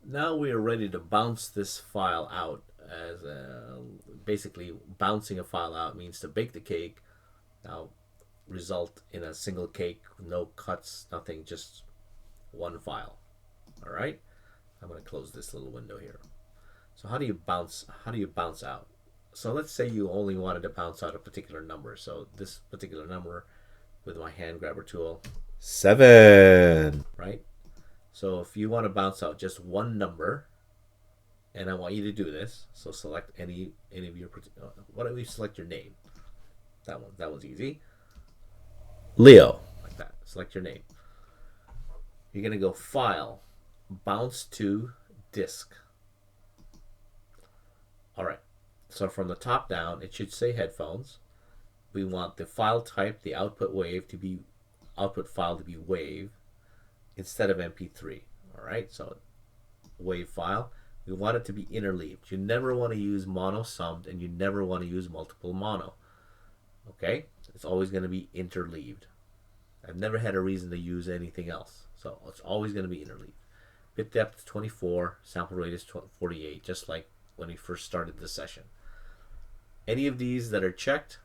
Now we are ready to bounce this file out. Basically, bouncing a file out means to bake the cake. Now, result in a single cake, no cuts, nothing, just one file. All right. I'm going to close this little window here. So how do you bounce? How do you bounce out? So let's say you only wanted to bounce out a particular number. So this particular number with my hand grabber tool, 7. right? So if you want to bounce out just one number, and I want you to do this, so select any of your. Why don't we select your name? That one. That was easy. Leo. Like that. Select your name. You're gonna go File, Bounce to Disk. All right. So from the top down, it should say headphones. We want the file type, the output file to be WAV instead of MP3. All right. So WAV file. We want it to be interleaved. You never want to use mono summed, and you never want to use multiple mono. Okay. It's always going to be interleaved. I've never had a reason to use anything else. So it's always going to be interleaved. Bit depth 24, sample rate is 48, just like when we first started the session. Any of these that are checked,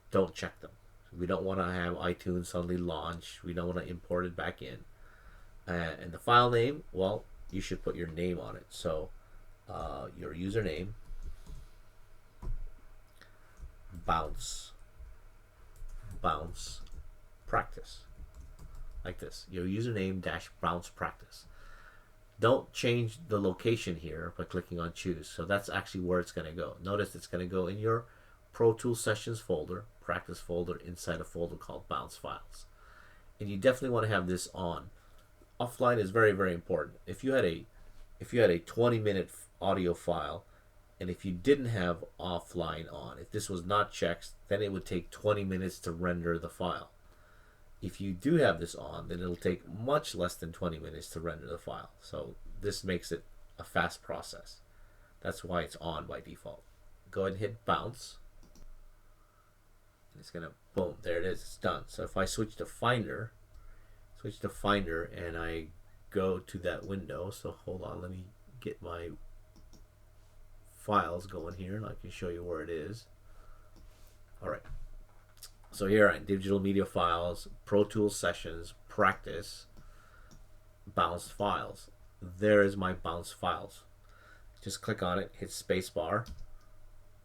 don't check them. We don't want to have iTunes suddenly launch. We don't want to import it back in. And the file name, well, you should put your name on it. So your username, bounce, bounce, practice. Like this. Your username dash bounce practice. Don't change the location here by clicking on choose. So that's actually where it's going to go. Notice it's going to go in your Pro Tools Sessions folder, practice folder, inside a folder called bounce files. And you definitely want to have this on. Offline is very, very important. If you had a 20-minute audio file, and if you didn't have offline on, if this was not checked, then it would take 20 minutes to render the file. If you do have this on, then it'll take much less than 20 minutes to render the file. So this makes it a fast process. That's why it's on by default. Go ahead and hit bounce. It's gonna, boom, there it is, it's done. So if I switch to Finder, and I go to that window. So hold on, let me get my files going here and I can show you where it is. All right. So here are digital media files, Pro Tools sessions, practice, bounced files. There is my bounced files. Just click on it, hit spacebar,